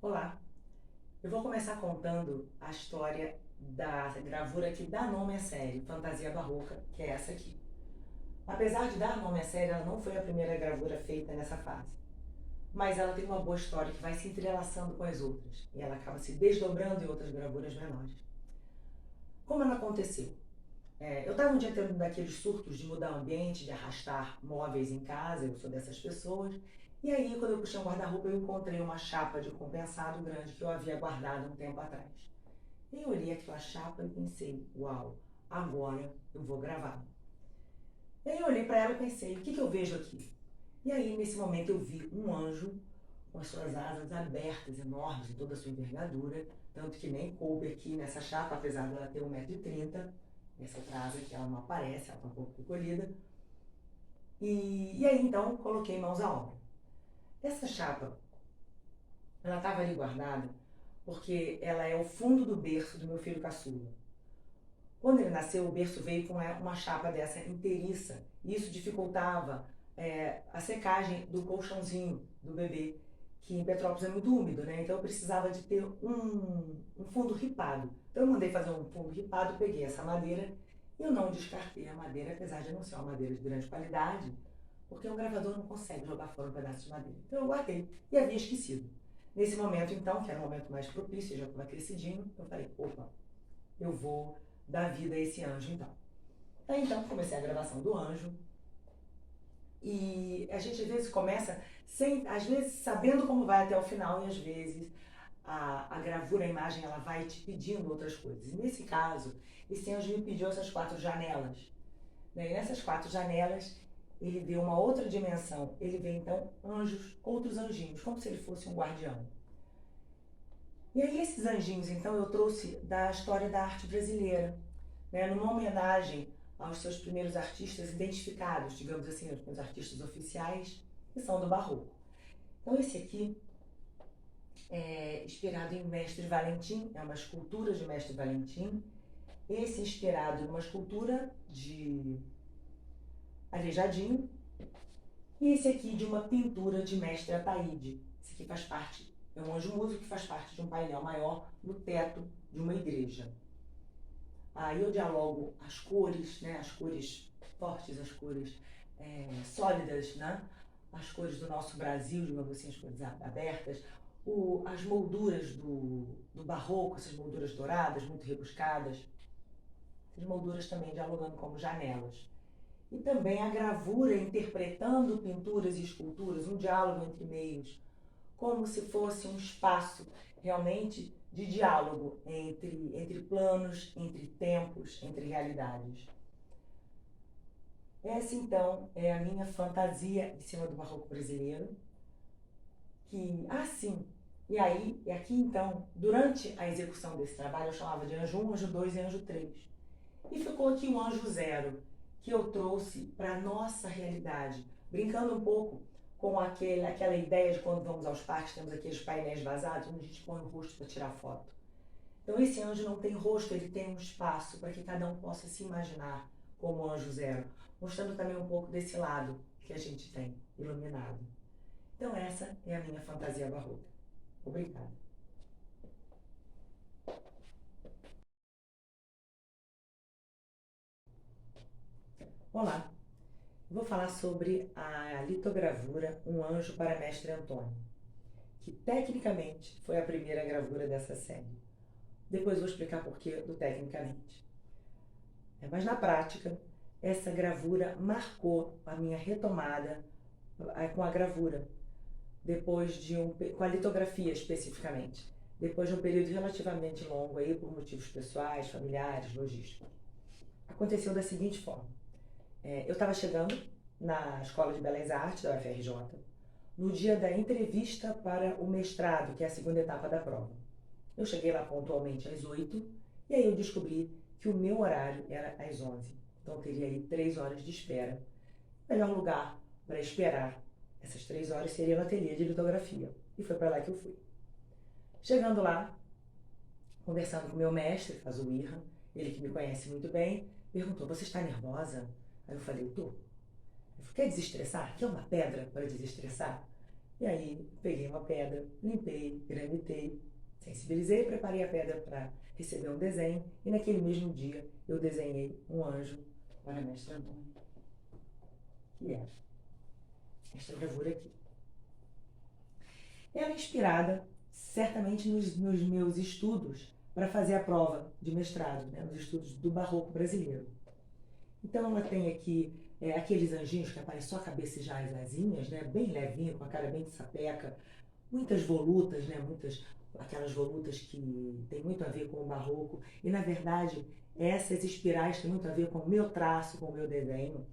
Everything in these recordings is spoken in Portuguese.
Olá, eu vou começar contando a história da gravura que dá nome à série, Fantasia Barroca, que é essa aqui. Apesar de dar nome à série, ela não foi a primeira gravura feita nessa fase. Mas ela tem uma boa história que vai se entrelaçando com as outras, e ela acaba se desdobrando em outras gravuras menores. Como ela aconteceu? Eu estava um dia tendo daqueles surtos de mudar o ambiente, de arrastar móveis em casa, eu sou dessas pessoas. E aí, quando eu puxei um guarda-roupa, eu encontrei uma chapa de compensado grande que eu havia guardado um tempo atrás. E eu olhei aquela chapa e pensei, uau, agora eu vou gravar. E aí eu olhei para ela e pensei, o que eu vejo aqui? E aí, nesse momento, eu vi um anjo com as suas asas abertas, enormes, em toda a sua envergadura, tanto que nem coube aqui nessa chapa, apesar dela ter 1,30 m. Essa outra asa aqui, ela não aparece, ela está um pouco recolhida. E aí, então, coloquei mãos à obra. Essa chapa, ela estava ali guardada porque ela é o fundo do berço do meu filho caçula. Quando ele nasceu, o berço veio com uma chapa dessa inteiriça. E isso dificultava a secagem do colchãozinho do bebê, que em Petrópolis é muito úmido, né? Então eu precisava de ter um fundo ripado. Então eu mandei fazer um fundo ripado, peguei essa madeira e eu não descartei a madeira, apesar de não ser uma madeira de grande qualidade, porque um gravador não consegue jogar fora um pedaço de madeira. Então eu guardei e havia esquecido. Nesse momento, então, que era o momento mais propício, já estava crescidinho, eu falei, opa, eu vou dar vida a esse anjo então. Aí então comecei a gravação do anjo e a gente às vezes começa sem, às vezes sabendo como vai até o final e às vezes a gravura, a imagem, ela vai te pedindo outras coisas. E nesse caso, esse anjo me pediu essas 4 janelas. Né? E nessas 4 janelas ele deu uma outra dimensão. Ele vê então anjos, outros anjinhos, como se ele fosse um guardião. E aí esses anjinhos, então, eu trouxe da história da arte brasileira, né, numa homenagem aos seus primeiros artistas identificados, digamos assim, os meus artistas oficiais, que são do Barroco. Então esse aqui é inspirado em Mestre Valentim, é uma escultura de Mestre Valentim. Esse inspirado numa escultura de Aleijadinho. E esse aqui de uma pintura de Mestre Ataíde. Esse aqui faz parte, é um anjo músico que faz parte de um painel maior no teto de uma igreja. Aí eu dialogo as cores, né, as cores fortes, as cores sólidas, né, as cores do nosso Brasil, digamos assim, as cores abertas, as molduras do barroco, essas molduras douradas, muito rebuscadas, essas molduras também dialogando como janelas. E também a gravura interpretando pinturas e esculturas, um diálogo entre meios, como se fosse um espaço realmente de diálogo entre planos, entre tempos, entre realidades. Essa, então, é a minha fantasia em cima do barroco brasileiro. Sim, e aí, e aqui, então, durante a execução desse trabalho, eu chamava de anjo 1, anjo 2 e anjo 3. E ficou aqui o anjo 0, que eu trouxe para a nossa realidade, brincando um pouco com aquela ideia de quando vamos aos parques, temos aqueles painéis vazados, onde a gente põe o rosto para tirar foto. Então esse anjo não tem rosto, ele tem um espaço para que cada um possa se imaginar como anjo 0, mostrando também um pouco desse lado que a gente tem, iluminado. Então essa é a minha fantasia barroca. Obrigada. Olá, vou falar sobre a litogravura Um Anjo para Mestre Antônio, que tecnicamente foi a primeira gravura dessa série. Depois vou explicar por que do tecnicamente. Mas na prática, essa gravura marcou a minha retomada com a gravura, com a litografia especificamente, depois de um período relativamente longo aí por motivos pessoais, familiares, logísticos. Aconteceu da seguinte forma: eu estava chegando na Escola de Belas Artes da UFRJ no dia da entrevista para o mestrado, que é a segunda etapa da prova. Eu cheguei lá pontualmente às 8 e aí eu descobri que o meu horário era às 11. Então eu teria aí 3 horas de espera. O melhor lugar para esperar essas 3 horas seria no ateliê de litografia. E foi para lá que eu fui. Chegando lá, conversando com o meu mestre, Kazuhira, ele que me conhece muito bem, perguntou: "Você está nervosa?" Aí eu falei: "Tô." Ele falou: "Quer desestressar? Quer uma pedra para desestressar?" E aí, peguei uma pedra, limpei, granitei, sensibilizei e preparei a pedra para receber um desenho. E naquele mesmo dia, eu desenhei um anjo para Mestre Antônio, que é esta gravura aqui. Ela é inspirada, certamente, nos meus estudos para fazer a prova de mestrado, né, nos estudos do Barroco brasileiro. Então, ela tem aqui aqueles anjinhos que aparecem só a cabeça e já as asinhas, né, bem levinho, com a cara bem de sapeca, muitas volutas, né, aquelas volutas que tem muito a ver com o barroco, e na verdade essas espirais têm muito a ver com o meu traço, com o meu desenho.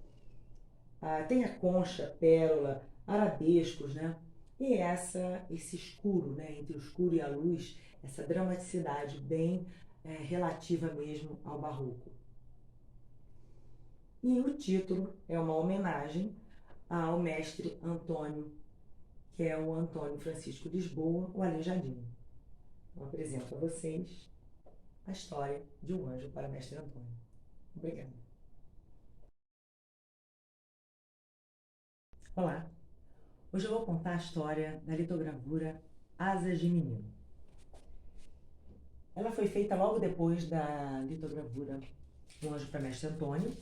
Tem a concha, pérola, arabescos, né? E esse escuro, né, entre o escuro e a luz, essa dramaticidade bem relativa mesmo ao barroco. E o título é uma homenagem ao mestre Antônio, que é o Antônio Francisco Lisboa, o Aleijadinho. Eu apresento a vocês a história de um anjo para Mestre Antônio. Obrigada. Olá, hoje eu vou contar a história da litogravura Asas de Menino. Ela foi feita logo depois da litogravura Um Anjo para Mestre Antônio,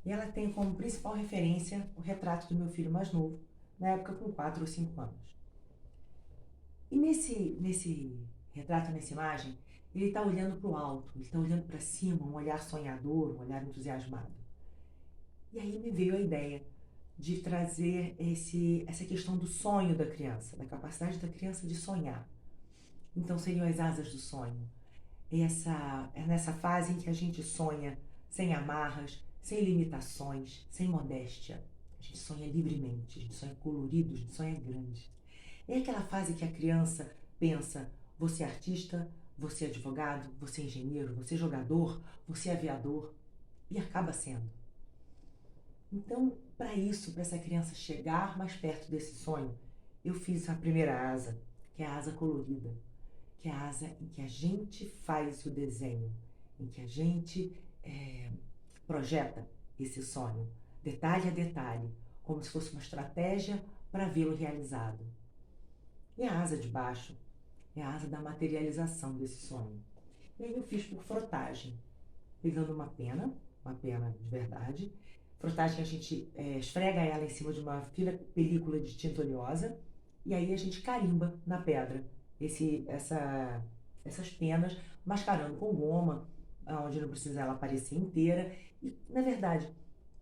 e ela tem como principal referência o retrato do meu filho mais novo, na época com 4 ou 5 anos. E nesse retrato, nessa imagem, ele está olhando para o alto, ele está olhando para cima, um olhar sonhador, um olhar entusiasmado. E aí me veio a ideia de trazer essa questão do sonho da criança, da capacidade da criança de sonhar. Então seriam as asas do sonho. É nessa fase em que a gente sonha sem amarras, sem limitações, sem modéstia. A gente sonha livremente, a gente sonha colorido, a gente sonha grande. É aquela fase que a criança pensa: você é artista, você é advogado, você é engenheiro, você é jogador, você é aviador, e acaba sendo. Então, para isso, para essa criança chegar mais perto desse sonho, eu fiz a primeira asa, que é a asa colorida, que é a asa em que a gente faz o desenho, em que a gente projeta esse sonho, detalhe a detalhe, como se fosse uma estratégia para vê-lo realizado. E a asa de baixo é a asa da materialização desse sonho. E aí eu fiz por frotagem, pegando uma pena de verdade. Frotagem, a gente esfrega ela em cima de uma fina película de tinta oleosa e aí a gente carimba na pedra essas penas, mascarando com goma, onde não precisa ela aparecer inteira e, na verdade,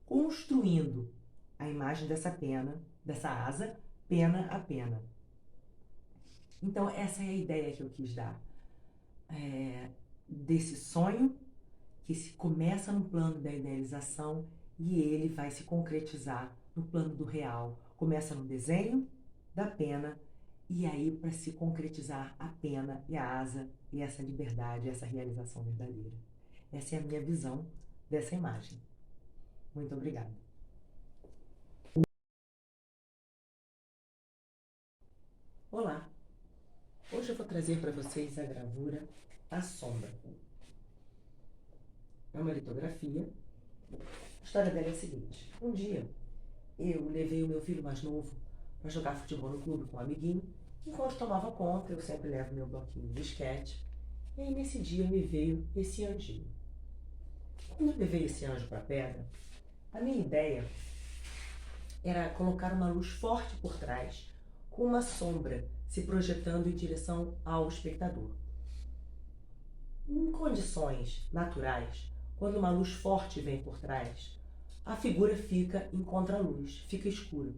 construindo a imagem dessa pena, dessa asa, pena a pena. Então, essa é a ideia que eu quis dar. Desse sonho que se começa no plano da idealização e ele vai se concretizar no plano do real. Começa no desenho da pena e aí para se concretizar a pena e a asa e essa liberdade, essa realização verdadeira. Essa é a minha visão dessa imagem. Muito obrigada. Olá! Hoje eu vou trazer para vocês a gravura A Sombra. É uma litografia. A história dela é a seguinte: um dia eu levei o meu filho mais novo para jogar futebol no clube com um amiguinho. Enquanto tomava conta, eu sempre levo meu bloquinho de esquete. E aí nesse dia me veio esse anjinho. Quando eu levei esse anjo para a pedra, a minha ideia era colocar uma luz forte por trás, com uma sombra se projetando em direção ao espectador. Em condições naturais, quando uma luz forte vem por trás, a figura fica em contraluz, fica escura.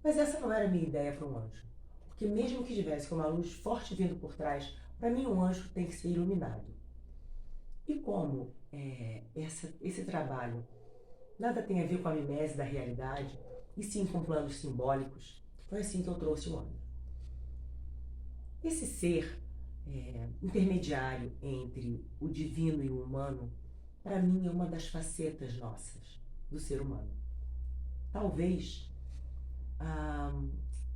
Mas essa não era a minha ideia para um anjo. Porque mesmo que tivesse com uma luz forte vindo por trás, para mim um anjo tem que ser iluminado. E como esse trabalho nada tem a ver com a mimese da realidade, e sim com planos simbólicos, foi assim que eu trouxe o anjo. Esse ser intermediário entre o divino e o humano, para mim é uma das facetas nossas, do ser humano. Talvez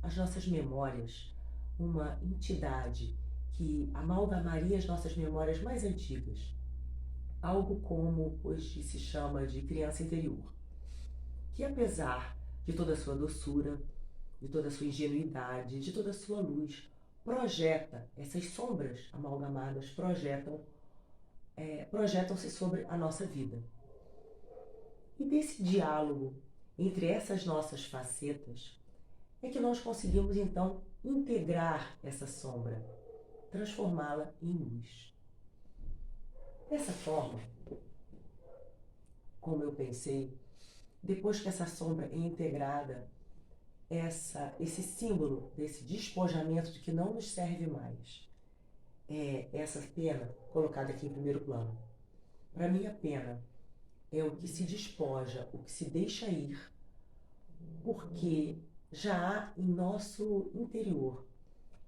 as nossas memórias, uma entidade que amalgamaria as nossas memórias mais antigas, algo como hoje se chama de criança interior, que apesar de toda a sua doçura, de toda a sua ingenuidade, de toda a sua luz, projeta, essas sombras amalgamadas projetam-se sobre a nossa vida. E desse diálogo entre essas nossas facetas é que nós conseguimos então integrar essa sombra, transformá-la em luz. Dessa forma, como eu pensei, depois que essa sombra é integrada, esse símbolo desse despojamento de que não nos serve mais, essa pena colocada aqui em primeiro plano. Para mim, a pena é o que se despoja, o que se deixa ir, porque já há em nosso interior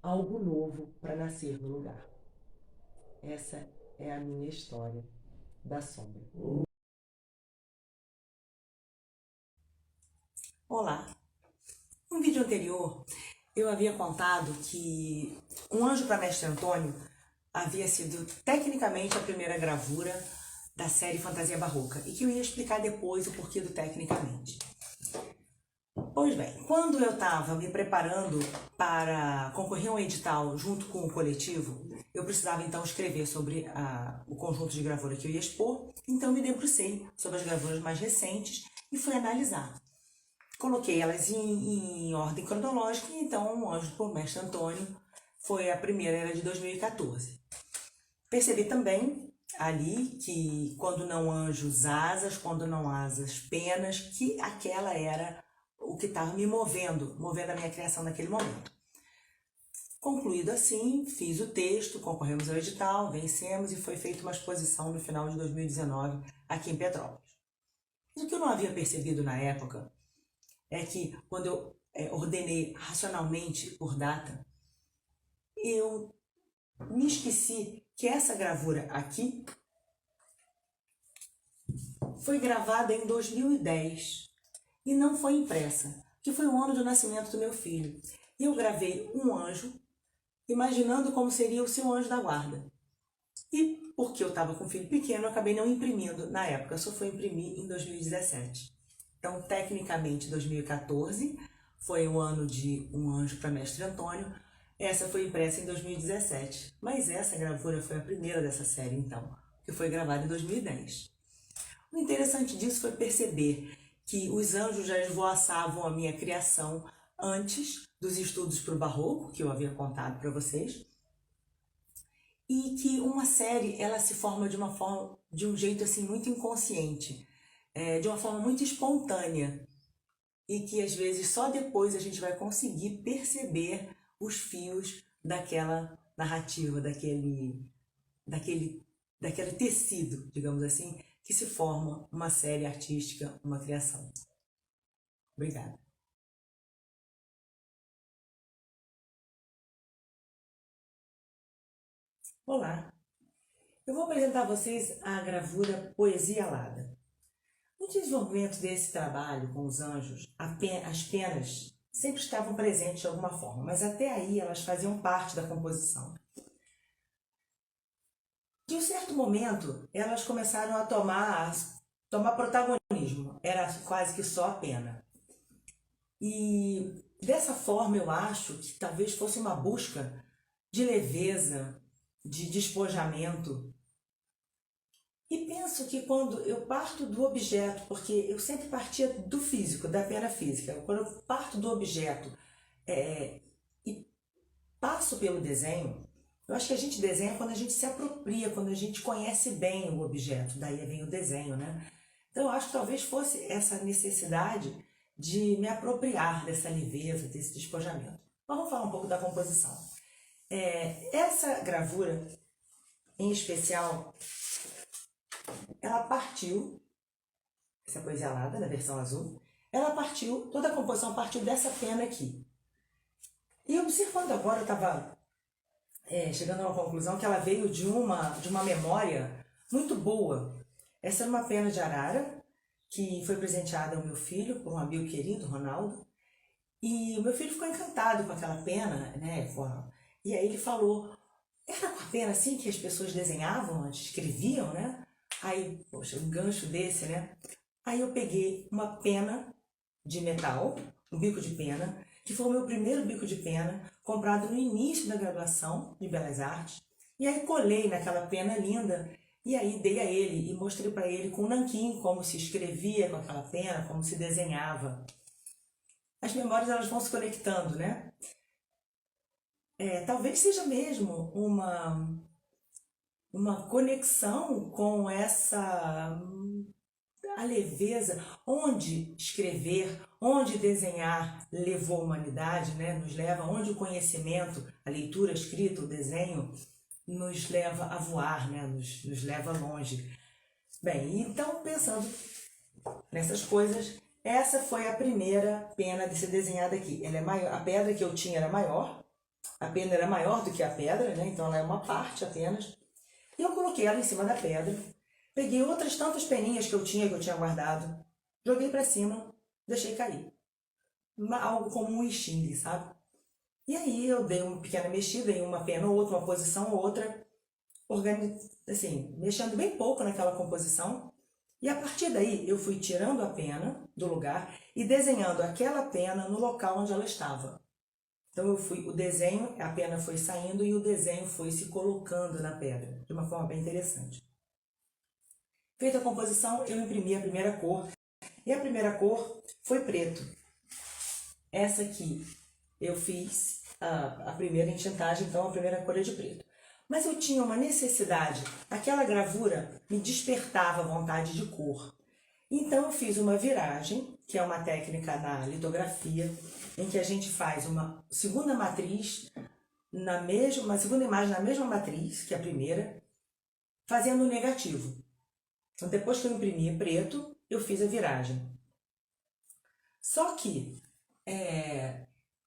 algo novo para nascer no lugar. Essa é a minha história da sombra. Olá! No vídeo anterior, eu havia contado que Um Anjo para Mestre Antônio havia sido tecnicamente a primeira gravura da série Fantasia Barroca e que eu ia explicar depois o porquê do tecnicamente. Pois bem, quando eu estava me preparando para concorrer a um edital junto com o coletivo, eu precisava então escrever sobre o conjunto de gravura que eu ia expor, então me debrucei sobre as gravuras mais recentes e fui analisar. Coloquei elas em ordem cronológica e então O Anjo por Mestre Antônio foi a primeira, era de 2014. Percebi também ali que quando não anjos, asas, quando não asas, penas, que aquela era o que estava me movendo a minha criação naquele momento. Concluído assim, fiz o texto, concorremos ao edital, vencemos e foi feita uma exposição no final de 2019 aqui em Petrópolis. Mas o que eu não havia percebido na época é que quando eu ordenei racionalmente por data, eu me esqueci que essa gravura aqui foi gravada em 2010 e não foi impressa, que foi o ano do nascimento do meu filho. E eu gravei um anjo, imaginando como seria o seu anjo da guarda. E porque eu estava com um filho pequeno, eu acabei não imprimindo na época, eu só fui imprimir em 2017. Então, tecnicamente, 2014 foi o ano de Um Anjo para Mestre Antônio. Essa foi impressa em 2017, mas essa gravura foi a primeira dessa série, então, que foi gravada em 2010. O interessante disso foi perceber que os anjos já esvoaçavam a minha criação antes dos estudos para o Barroco, que eu havia contado para vocês, e que uma série ela se forma de um jeito assim muito inconsciente, de uma forma muito espontânea, e que às vezes só depois a gente vai conseguir perceber os fios daquela narrativa, daquele tecido, digamos assim, que se forma uma série artística, uma criação. Obrigada. Olá! Eu vou apresentar a vocês a gravura Poesia Alada. No desenvolvimento desse trabalho com os anjos, as penas sempre estavam presentes de alguma forma, mas até aí elas faziam parte da composição. De um certo momento, elas começaram a tomar protagonismo, era quase que só a pena. E dessa forma eu acho que talvez fosse uma busca de leveza, de despojamento. E penso que quando eu parto do objeto, porque eu sempre partia do físico, da pena física, quando eu parto do objeto e passo pelo desenho, eu acho que a gente desenha quando a gente se apropria, quando a gente conhece bem o objeto, daí vem o desenho, né? Então eu acho que talvez fosse essa necessidade de me apropriar dessa leveza, desse despojamento. Mas vamos falar um pouco da composição. Essa gravura, em especial, ela partiu, essa Poesia Alada, na versão azul, ela partiu, toda a composição partiu dessa pena aqui. E observando agora, eu estava chegando a uma conclusão que ela veio de uma memória muito boa. Essa é uma pena de arara, que foi presenteada ao meu filho, por um amigo querido, Ronaldo. E o meu filho ficou encantado com aquela pena, né? E aí ele falou, era com a pena assim que as pessoas desenhavam, escreviam, né? Aí, poxa, um gancho desse, né? Aí eu peguei uma pena de metal, um bico de pena, que foi o meu primeiro bico de pena, comprado no início da graduação de Belas Artes. E aí colei naquela pena linda, e aí dei a ele e mostrei para ele com nanquim como se escrevia com aquela pena, como se desenhava. As memórias elas vão se conectando, né? Talvez seja mesmo uma conexão com essa a leveza, onde escrever, onde desenhar levou a humanidade, né? Nos leva, onde o conhecimento, a leitura, a escrita, o desenho, nos leva a voar, né? Nos leva longe. Bem, então pensando nessas coisas, essa foi a primeira pena de ser desenhada aqui. Ela é maior, a pedra que eu tinha era maior, a pena era maior do que a pedra, né? Então ela é uma parte apenas. E eu coloquei ela em cima da pedra, peguei outras tantas peninhas que eu tinha guardado, joguei para cima, deixei cair. Algo como um enxingue, sabe? E aí eu dei uma pequena mexida em uma pena ou outra, uma posição ou outra, assim, mexendo bem pouco naquela composição. E a partir daí eu fui tirando a pena do lugar e desenhando aquela pena no local onde ela estava. Então o desenho, a pena foi saindo e o desenho foi se colocando na pedra, de uma forma bem interessante. Feita a composição, eu imprimi a primeira cor, e a primeira cor foi preto. Essa aqui eu fiz a primeira entintagem, então a primeira cor é de preto. Mas eu tinha uma necessidade, aquela gravura me despertava a vontade de cor. Então eu fiz uma viragem, que é uma técnica na litografia, em que a gente faz uma segunda matriz, uma segunda imagem na mesma matriz, que é a primeira, fazendo um negativo. Então depois que eu imprimi em preto, eu fiz a viragem. Só que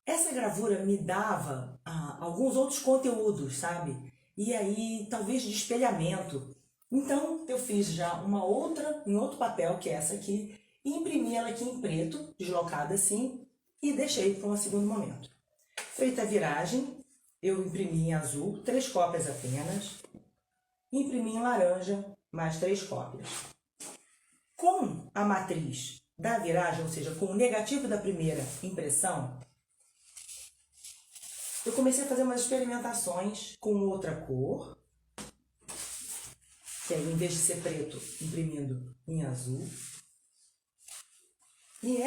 essa gravura me dava alguns outros conteúdos, sabe? E aí talvez de espelhamento. Então eu fiz já uma outra, em outro papel, que é essa aqui, e imprimi ela aqui em preto, deslocada assim, e deixei para um segundo momento. Feita a viragem, eu imprimi em azul, 3 cópias apenas, imprimi em laranja, mais 3 cópias. Com a matriz da viragem, ou seja, com o negativo da primeira impressão, eu comecei a fazer umas experimentações com outra cor, que aí, em vez de ser preto, imprimindo em azul. E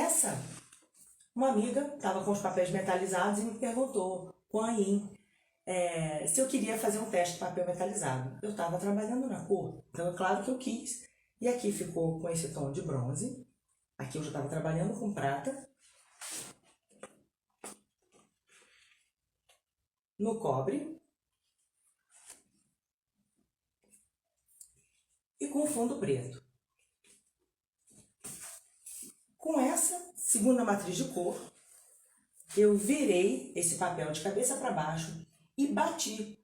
uma amiga estava com os papéis metalizados e me perguntou, Kuan Yin, se eu queria fazer um teste de papel metalizado. Eu estava trabalhando na cor, então é claro que eu quis. E aqui ficou com esse tom de bronze. Aqui eu já estava trabalhando com prata. No cobre. E com fundo preto. Com essa segunda matriz de cor, eu virei esse papel de cabeça para baixo e bati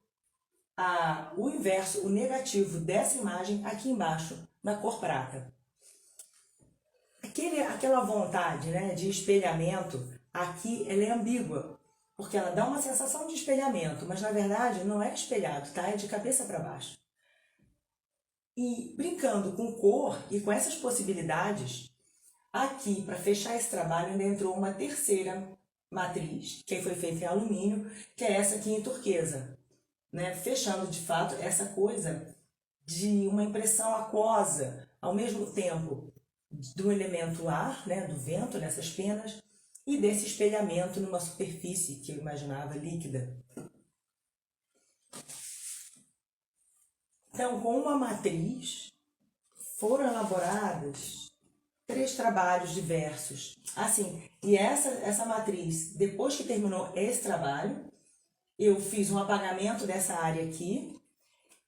o inverso, o negativo dessa imagem aqui embaixo, na cor prata. Aquela vontade, né, de espelhamento, aqui ela é ambígua, porque ela dá uma sensação de espelhamento, mas na verdade não é espelhado, tá? É de cabeça para baixo. E brincando com cor e com essas possibilidades, aqui, para fechar esse trabalho, ainda entrou uma terceira matriz, que foi feita em alumínio, que é essa aqui em turquesa, né? Fechando, de fato, essa coisa de uma impressão aquosa, ao mesmo tempo do elemento ar, né? Do vento nessas penas, e desse espelhamento numa superfície que eu imaginava líquida. Então, com uma matriz, foram elaborados 3 trabalhos diversos. Assim, e essa matriz, depois que terminou esse trabalho, eu fiz um apagamento dessa área aqui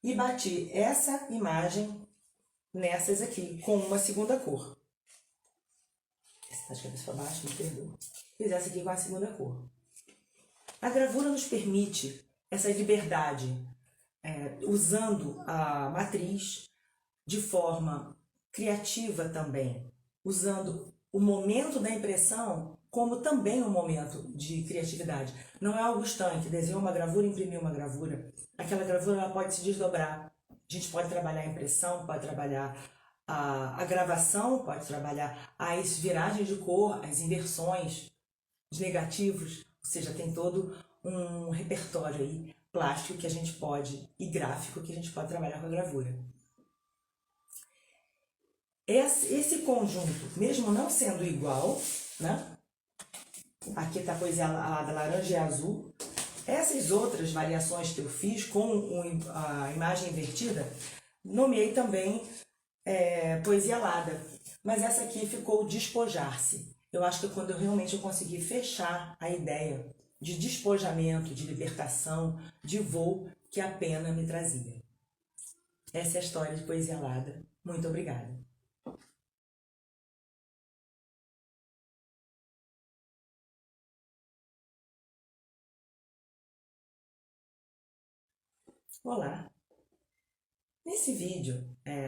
e bati essa imagem nessas aqui, com uma segunda cor. Essa tá de cabeça para baixo, me perdoa. Fiz essa aqui com a segunda cor. A gravura nos permite essa liberdade, usando a matriz de forma criativa também, usando o momento da impressão como também um momento de criatividade. Não é algo estanque, desenhou uma gravura, imprimiu uma gravura. Aquela gravura ela pode se desdobrar. A gente pode trabalhar a impressão, pode trabalhar a gravação, pode trabalhar as viragens de cor, as inversões. os negativos, ou seja, tem todo um repertório aí plástico que a gente pode, e gráfico que a gente pode trabalhar com a gravura. Esse conjunto, mesmo não sendo igual, né? Aqui está a poesia alada laranja e azul. Essas outras variações que eu fiz com a imagem invertida, nomeei também poesia alada. Mas essa aqui ficou despojar-se. Eu acho que quando eu realmente consegui fechar a ideia de despojamento, de libertação, de voo que a pena me trazia. Essa é a história de poesia alada. Muito obrigada. Olá! Nesse vídeo,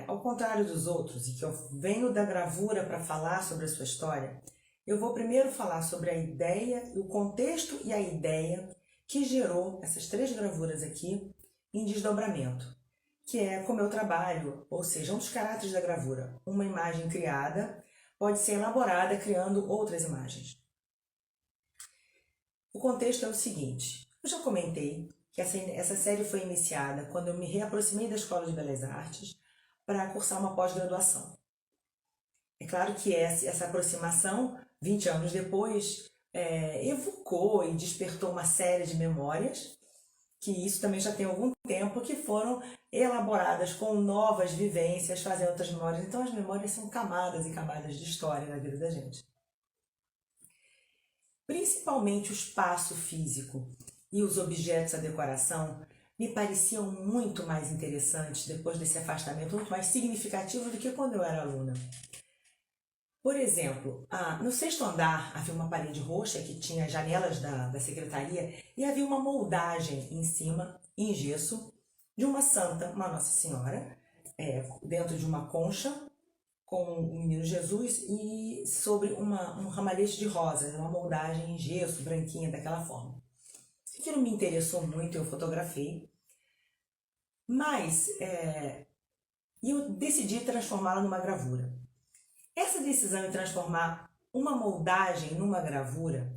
ao contrário dos outros, e que eu venho da gravura para falar sobre a sua história, eu vou primeiro falar sobre a ideia, o contexto e a ideia que gerou essas 3 gravuras aqui em desdobramento, que é como eu trabalho, ou seja, um dos caracteres da gravura. Uma imagem criada pode ser elaborada criando outras imagens. O contexto é o seguinte, eu já comentei que essa série foi iniciada quando eu me reaproximei da Escola de Belas Artes para cursar uma pós-graduação. É claro que essa aproximação, 20 anos depois, evocou e despertou uma série de memórias, que isso também já tem algum tempo, que foram elaboradas com novas vivências, fazendo outras memórias. Então as memórias são camadas e camadas de história na vida da gente. Principalmente o espaço físico e os objetos, a decoração, me pareciam muito mais interessantes depois desse afastamento, muito mais significativos do que quando eu era aluna. Por exemplo, no 6º andar havia uma parede roxa que tinha as janelas da secretaria e havia uma moldagem em cima, em gesso, de uma santa, uma Nossa Senhora, dentro de uma concha, com o menino Jesus e sobre um ramalhete de rosas, uma moldagem em gesso, branquinha, daquela forma. Aquilo me interessou muito, eu fotografei, mas eu decidi transformá-la numa gravura. Essa decisão em transformar uma moldagem numa gravura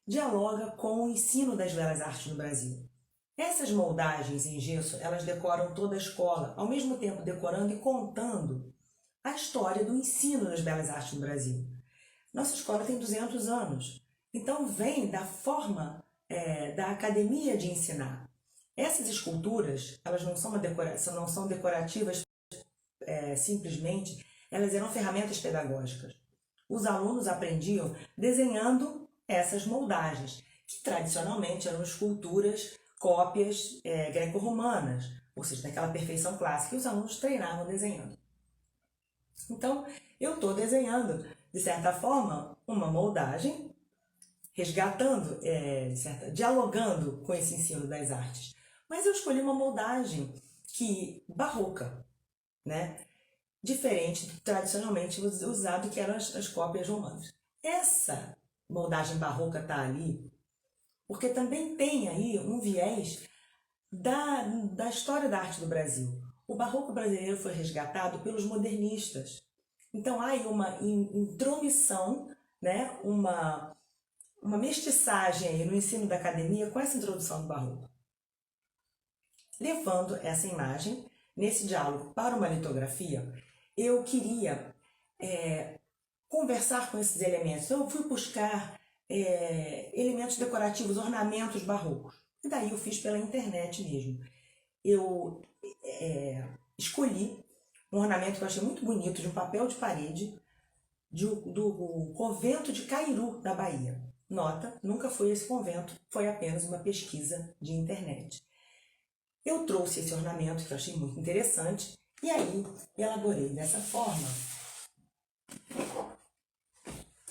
dialoga com o ensino das belas artes no Brasil. Essas moldagens em gesso, elas decoram toda a escola, ao mesmo tempo decorando e contando a história do ensino das belas artes no Brasil. Nossa escola tem 200 anos, então vem da forma da academia de ensinar. Essas esculturas, elas não são não são decorativas simplesmente, elas eram ferramentas pedagógicas. Os alunos aprendiam desenhando essas moldagens, que tradicionalmente eram esculturas, cópias greco-romanas, ou seja, daquela perfeição clássica, e os alunos treinavam desenhando. Então, eu estou desenhando, de certa forma, uma moldagem, resgatando, dialogando com esse ensino das artes. Mas eu escolhi uma moldagem barroca, né? Diferente do tradicionalmente usado, que eram as cópias romanas. Essa moldagem barroca está ali porque também tem aí um viés da história da arte do Brasil. O barroco brasileiro foi resgatado pelos modernistas. Então há aí uma intromissão, né? uma mestiçagem aí no ensino da academia com essa introdução do barroco. Levando essa imagem, nesse diálogo, para uma litografia, eu queria conversar com esses elementos. Eu fui buscar elementos decorativos, ornamentos barrocos. E daí eu fiz pela internet mesmo. Eu escolhi um ornamento que eu achei muito bonito, de um papel de parede, do convento de Cairu, na Bahia. Nota, nunca foi esse convento, foi apenas uma pesquisa de internet. Eu trouxe esse ornamento que eu achei muito interessante e aí elaborei dessa forma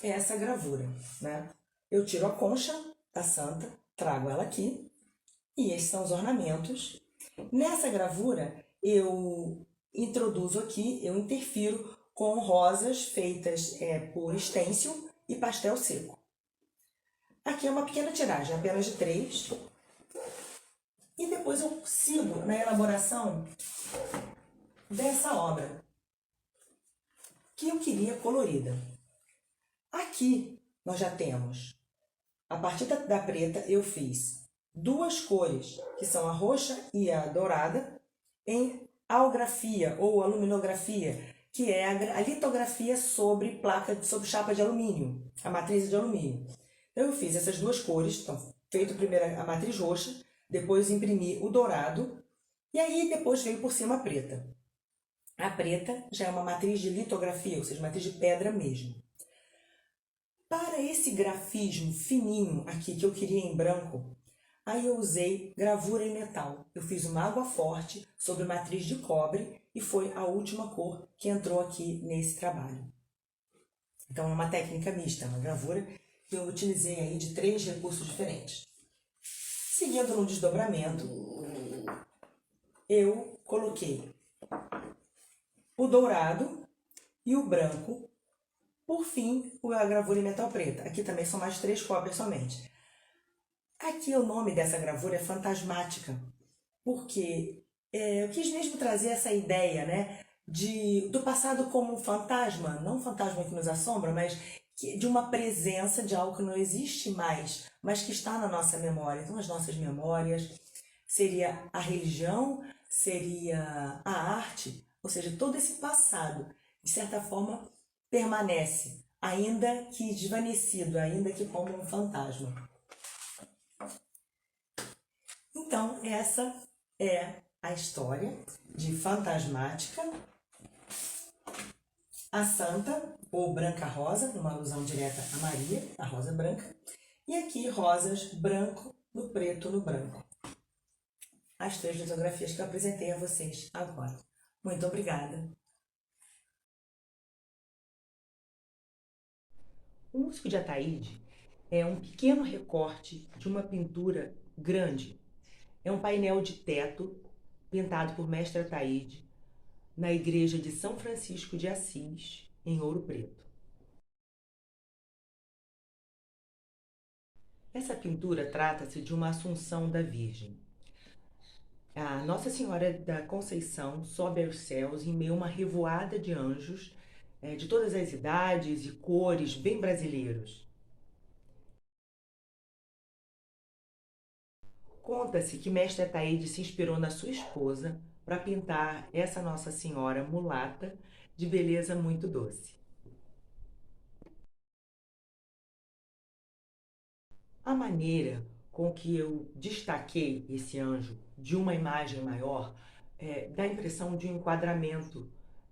essa gravura, né? Eu tiro a concha da santa, trago ela aqui e esses são os ornamentos. Nessa gravura eu introduzo aqui, eu interfiro com rosas feitas por estêncil e pastel seco. Aqui é uma pequena tiragem, apenas de 3. E depois eu sigo na elaboração dessa obra, que eu queria colorida. Aqui nós já temos A partir da preta eu fiz duas cores, que são a roxa e a dourada, em algrafia ou aluminografia, que é a litografia sobre sobre chapa de alumínio, a matriz de alumínio. Então eu fiz essas duas cores, então feito primeiro a matriz roxa, depois imprimi o dourado, e aí depois veio por cima a preta. A preta já é uma matriz de litografia, ou seja, matriz de pedra mesmo. Para esse grafismo fininho aqui que eu queria em branco, aí eu usei gravura em metal. Eu fiz uma água forte sobre matriz de cobre e foi a última cor que entrou aqui nesse trabalho. Então é uma técnica mista, uma gravura que eu utilizei aí de 3 recursos diferentes. Seguindo no desdobramento, eu coloquei o dourado e o branco. Por fim, a gravura em metal preta. Aqui também são mais 3 cópias somente. Aqui o nome dessa gravura é fantasmática, porque eu quis mesmo trazer essa ideia, né, do passado como um fantasma, não um fantasma que nos assombra, mas de uma presença de algo que não existe mais, mas que está na nossa memória. Então, as nossas memórias seria a religião, seria a arte, ou seja, todo esse passado, de certa forma, permanece, ainda que desvanecido, ainda que como um fantasma. Então, essa é a história de Fantasmática, a Santa, ou Branca Rosa, numa alusão direta a Maria, a rosa branca, e aqui rosas branco no preto no branco. As 3 litografias que eu apresentei a vocês agora. Muito obrigada! O Músico de Ataíde é um pequeno recorte de uma pintura grande. É um painel de teto pintado por Mestre Ataíde na igreja de São Francisco de Assis, em Ouro Preto. Essa pintura trata-se de uma Assunção da Virgem. A Nossa Senhora da Conceição sobe aos céus em meio a uma revoada de anjos de todas as idades e cores, bem brasileiros. Conta-se que Mestre Ataíde se inspirou na sua esposa para pintar essa Nossa Senhora mulata de beleza muito doce. A maneira com que eu destaquei esse anjo de uma imagem maior dá a impressão de um enquadramento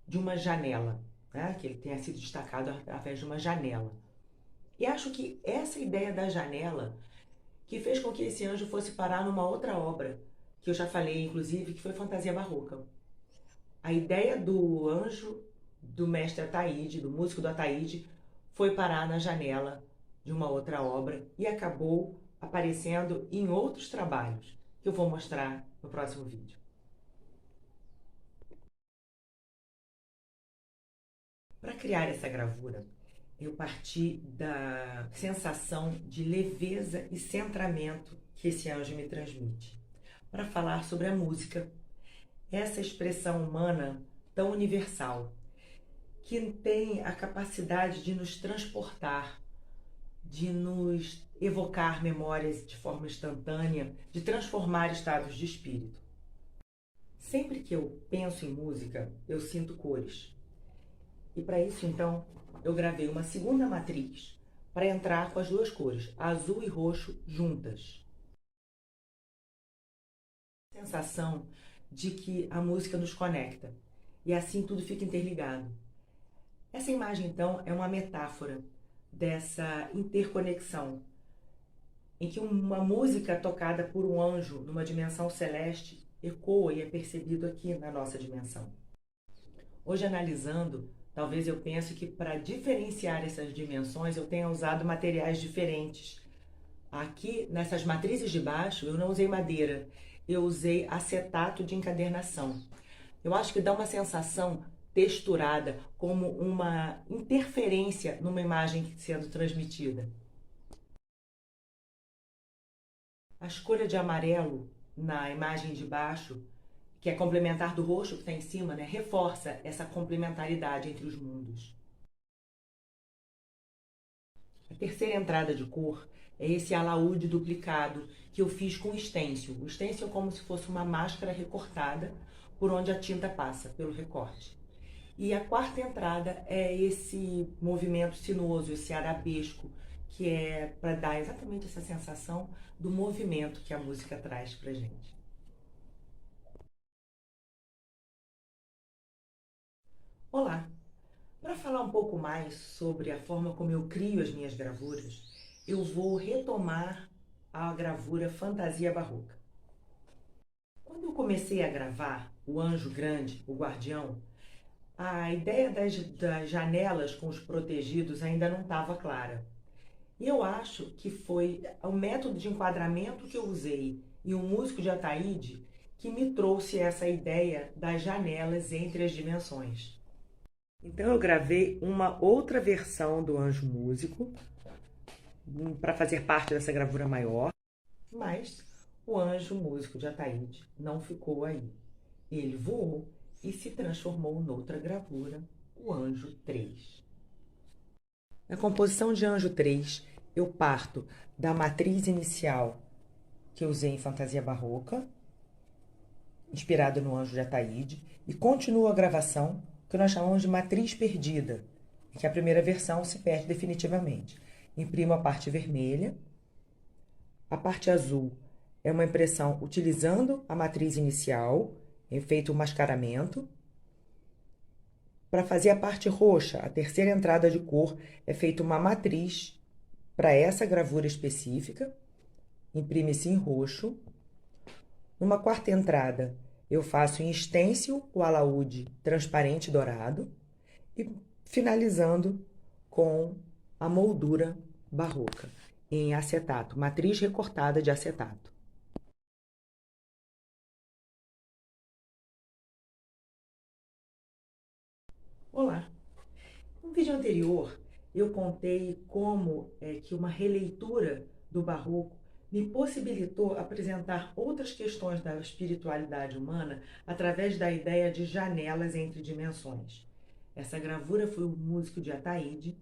de uma janela, né? Que ele tenha sido destacado através de uma janela. E acho que essa ideia da janela que fez com que esse anjo fosse parar numa outra obra, que eu já falei, inclusive, que foi Fantasia Barroca. A ideia do anjo do mestre Ataíde, do músico do Ataíde, foi parar na janela de uma outra obra e acabou aparecendo em outros trabalhos, que eu vou mostrar no próximo vídeo. Para criar essa gravura, eu parti da sensação de leveza e centramento que esse anjo me transmite, para falar sobre a música, essa expressão humana tão universal, que tem a capacidade de nos transportar, de nos evocar memórias de forma instantânea, de transformar estados de espírito. Sempre que eu penso em música, eu sinto cores. E para isso, então, eu gravei uma segunda matriz para entrar com as 2 cores, azul e roxo, juntas. A sensação de que a música nos conecta e assim tudo fica interligado. Essa imagem, então, é uma metáfora dessa interconexão, em que uma música tocada por um anjo numa dimensão celeste ecoa e é percebido aqui na nossa dimensão. Hoje, analisando, talvez eu pense que para diferenciar essas dimensões eu tenha usado materiais diferentes. Aqui, nessas matrizes de baixo, eu não usei madeira, eu usei acetato de encadernação. Eu acho que dá uma sensação texturada, como uma interferência numa imagem sendo transmitida. A escolha de amarelo na imagem de baixo, que é complementar do roxo que está em cima, né, reforça essa complementaridade entre os mundos. A terceira entrada de cor é esse alaúde duplicado que eu fiz com stencil. O stencil é como se fosse uma máscara recortada por onde a tinta passa, pelo recorte. E a quarta entrada é esse movimento sinuoso, esse arabesco, que é para dar exatamente essa sensação do movimento que a música traz pra gente. Olá! Para falar um pouco mais sobre a forma como eu crio as minhas gravuras, eu vou retomar a gravura Fantasia Barroca. Quando eu comecei a gravar o Anjo Grande, o Guardião, a ideia das janelas com os protegidos ainda não estava clara. E eu acho que foi o método de enquadramento que eu usei e o músico de Ataíde que me trouxe essa ideia das janelas entre as dimensões. Então eu gravei uma outra versão do Anjo Músico para fazer parte dessa gravura maior, mas o Anjo Músico de Ataíde não ficou aí. Ele voou e se transformou noutra gravura, o Anjo 3. Na composição de Anjo 3, eu parto da matriz inicial que eu usei em Fantasia Barroca, inspirado no Anjo de Ataíde, e continuo a gravação que nós chamamos de matriz perdida, que a primeira versão se perde definitivamente. Imprimo a parte vermelha, a parte azul é uma impressão utilizando a matriz inicial, feito o mascaramento. Para fazer a parte roxa, a terceira entrada de cor, é feita uma matriz para essa gravura específica, imprime-se em roxo. Numa quarta entrada, eu faço em stencil o alaúde transparente dourado e finalizando com a moldura barroca em acetato, matriz recortada de acetato. Olá! No vídeo anterior, eu contei como que uma releitura do barroco me possibilitou apresentar outras questões da espiritualidade humana através da ideia de janelas entre dimensões. Essa gravura foi o músico de Ataíde,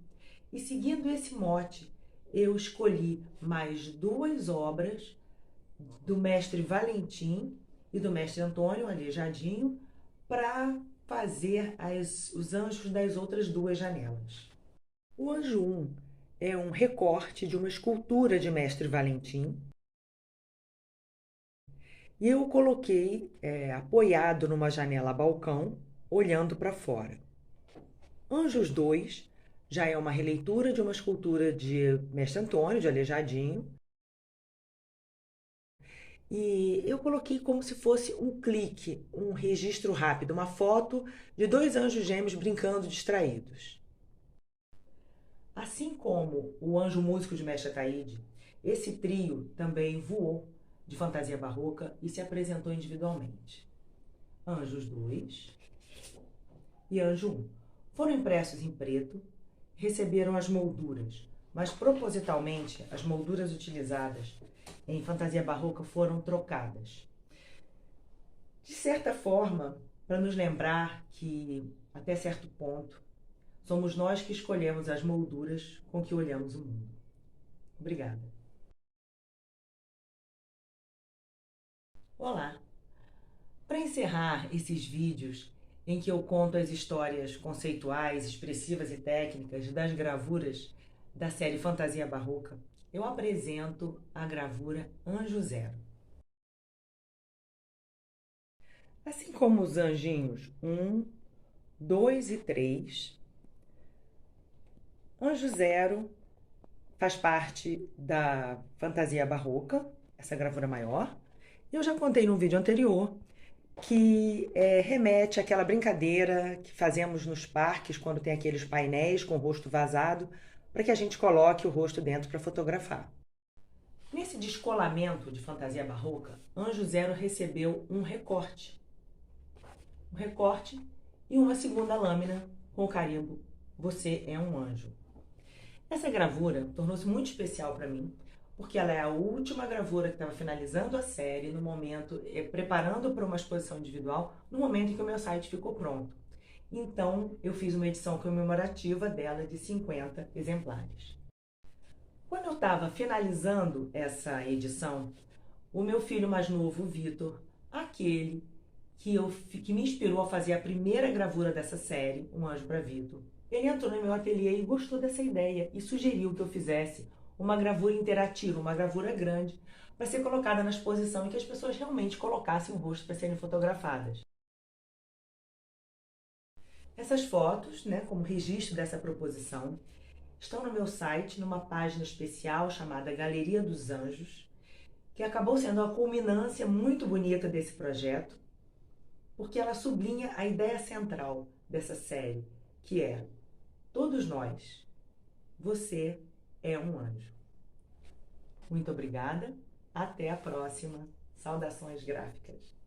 e seguindo esse mote, eu escolhi mais duas obras do mestre Valentim e do mestre Antônio Aleijadinho para fazer os anjos das outras duas janelas. O anjo 1 é um recorte de uma escultura de mestre Valentim, e eu o coloquei apoiado numa janela balcão, olhando para fora. Anjos 2 já é uma releitura de uma escultura de mestre Antônio, de Aleijadinho, e eu coloquei como se fosse um clique, um registro rápido, uma foto de dois anjos gêmeos brincando distraídos. Assim como o Anjo Músico de Mestre Ataíde, esse trio também voou de Fantasia Barroca e se apresentou individualmente. Anjos 2 e Anjo 1 foram impressos em preto, receberam as molduras, mas propositalmente as molduras utilizadas em Fantasia Barroca foram trocadas. De certa forma, para nos lembrar que, até certo ponto, somos nós que escolhemos as molduras com que olhamos o mundo. Obrigada. Olá! Para encerrar esses vídeos em que eu conto as histórias conceituais, expressivas e técnicas das gravuras da série Fantasia Barroca, eu apresento a gravura Anjo Zero. Assim como os anjinhos 1, 2 e 3, Anjo Zero faz parte da Fantasia Barroca, essa gravura maior. Eu já contei no vídeo anterior que remete àquela brincadeira que fazemos nos parques quando tem aqueles painéis com o rosto vazado para que a gente coloque o rosto dentro para fotografar. Nesse descolamento de Fantasia Barroca, Anjo Zero recebeu um recorte e uma segunda lâmina com o carimbo Você é um Anjo. Essa gravura tornou-se muito especial para mim, porque ela é a última gravura que estava finalizando a série no momento, preparando para uma exposição individual, no momento em que o meu site ficou pronto. Então, eu fiz uma edição comemorativa dela de 50 exemplares. Quando eu estava finalizando essa edição, o meu filho mais novo, o Vitor, aquele que me inspirou a fazer a primeira gravura dessa série, Um Anjo para Vitor, ele entrou no meu ateliê e gostou dessa ideia e sugeriu que eu fizesse uma gravura interativa, uma gravura grande, para ser colocada na exposição e que as pessoas realmente colocassem o rosto para serem fotografadas. Essas fotos, né, como registro dessa proposição, estão no meu site, numa página especial chamada Galeria dos Anjos, que acabou sendo uma culminância muito bonita desse projeto, porque ela sublinha a ideia central dessa série, que é: todos nós, você é um anjo. Muito obrigada, até a próxima. Saudações gráficas.